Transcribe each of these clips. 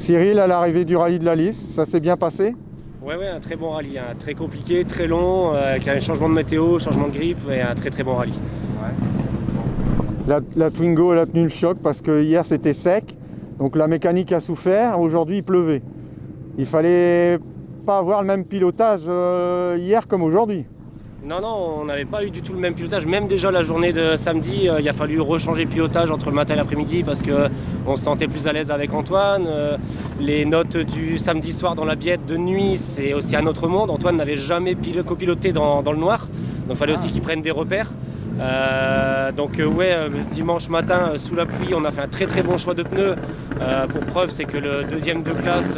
Cyril, à l'arrivée du rallye de la Lys, ça s'est bien passé? Ouais, un très bon rallye, hein. Très compliqué, très long, avec un changement de météo, changement de grippe, et un très bon rallye. La Twingo, elle a tenu le choc parce que hier c'était sec, donc la mécanique a souffert, aujourd'hui il pleuvait. Il fallait pas avoir le même pilotage hier comme aujourd'hui. Non, on n'avait pas eu du tout le même pilotage. Même déjà la journée de samedi, il a fallu rechanger le pilotage entre le matin et l'après-midi parce qu'on se sentait plus à l'aise avec Antoine. Les notes du samedi soir dans la biette de nuit, c'est aussi un autre monde. Antoine n'avait jamais copiloté dans le noir, donc il fallait aussi qu'il prenne des repères. Dimanche matin, sous la pluie, on a fait un très bon choix de pneus. Pour preuve, c'est que le deuxième de classe,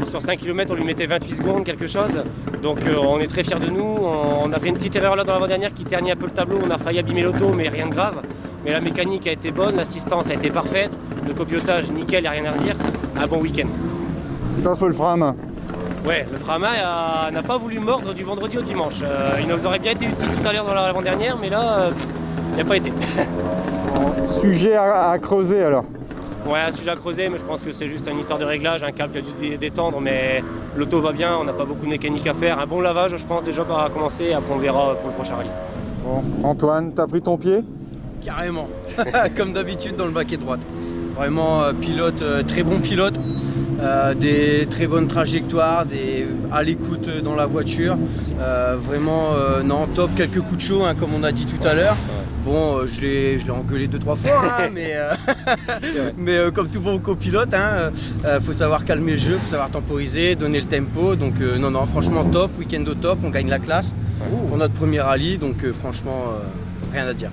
sur 5 km, on lui mettait 28 secondes, quelque chose. Donc on est très fiers de nous. On a fait une petite erreur là dans l'avant-dernière qui ternit un peu le tableau. On a failli abîmer l'auto, mais rien de grave. Mais la mécanique a été bonne, l'assistance a été parfaite, le copilotage nickel, il n'y a rien à redire. Un bon week-end. Sauf le frein à main. Ouais, le frein à main n'a pas voulu mordre du vendredi au dimanche. Il nous aurait bien été utile tout à l'heure dans l'avant-dernière, mais là, il n'a pas été. Sujet à creuser alors. Ouais, un sujet à creuser, mais je pense que c'est juste une histoire de réglage, un câble qui a dû se détendre, mais l'auto va bien, on n'a pas beaucoup de mécanique à faire. Un bon lavage, je pense, déjà par commencer, après on verra pour le prochain rallye. Bon, Antoine, t'as pris ton pied? Carrément, comme d'habitude dans le baquet droite. Vraiment pilote, très bon pilote, des très bonnes trajectoires, à l'écoute dans la voiture. Vraiment, non, top, quelques coups de chaud, hein, comme on a dit tout à l'heure. Bon, je l'ai engueulé 2-3 fois, hein, mais comme tout bon copilote, faut savoir calmer le jeu, faut savoir temporiser, donner le tempo. Donc non, franchement top, week-end au top, on gagne la classe pour notre premier rallye, donc franchement, rien à dire.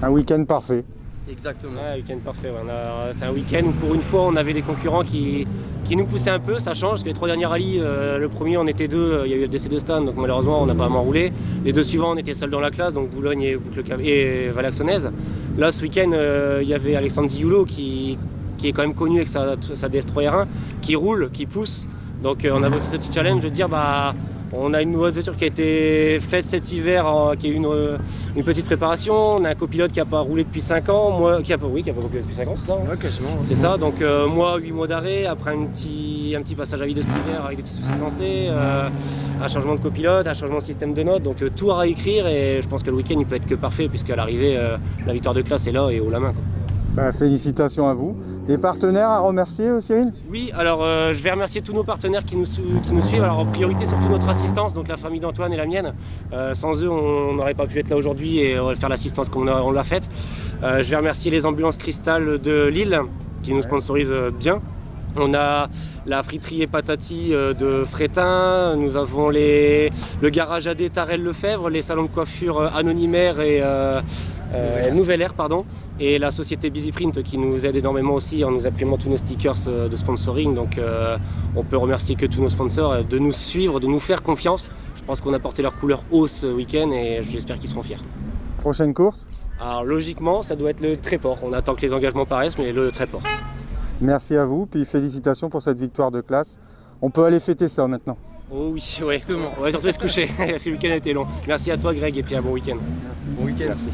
Un week-end parfait. Exactement. Ouais, week-end parfait. Ouais. C'est un week-end où pour une fois on avait des concurrents qui nous poussaient un peu, ça change, parce que les 3 derniers rallyes, le premier on était 2, il y a eu le décès de Stan, donc malheureusement on n'a pas vraiment roulé. Les 2 suivants on était seuls dans la classe, donc Boulogne et Valaxonnaise. Là ce week-end il y avait Alexandre Dioulo qui est quand même connu avec sa DS3R1, qui roule, qui pousse. Donc on avait aussi ce petit challenge de dire on a une nouvelle voiture qui a été faite cet hiver, qui a eu une petite préparation. On a un copilote qui n'a pas roulé depuis 5 ans, qui n'a pas roulé depuis 5 ans, c'est ça hein? Ouais, quasiment. C'est ça, donc moi 8 mois d'arrêt, après un petit passage à vide cet hiver avec des petits soucis sensés, un changement de copilote, un changement de système de notes, donc tout à réécrire et je pense que le week-end il peut être que parfait puisqu'à l'arrivée la victoire de classe est là et haut la main, quoi. Félicitations à vous. Les partenaires à remercier, Cyril? Oui, alors je vais remercier tous nos partenaires qui nous suivent. Alors en priorité surtout notre assistance, donc la famille d'Antoine et la mienne. Sans eux, on n'aurait pas pu être là aujourd'hui et faire l'assistance comme on l'a faite. Je vais remercier les ambulances Cristal de Lille qui nous sponsorisent bien. On a la friterie et patati de Frétin, nous avons le garage AD Tarel-Lefebvre, les salons de coiffure Anonymaire et Nouvelle Air, et la société BusyPrint qui nous aide énormément aussi en nous imprimant tous nos stickers de sponsoring. Donc on peut remercier que tous nos sponsors de nous suivre, de nous faire confiance. Je pense qu'on a porté leur couleur haut ce week-end et j'espère qu'ils seront fiers. Prochaine course? Alors logiquement, ça doit être le Tréport. On attend que les engagements paraissent, mais le Tréport. Merci à vous, puis félicitations pour cette victoire de classe. On peut aller fêter ça maintenant. Oh oui, ouais. On va surtout se coucher, parce que le week-end a été long. Merci à toi Greg et puis un bon week-end. Bon week-end. Merci.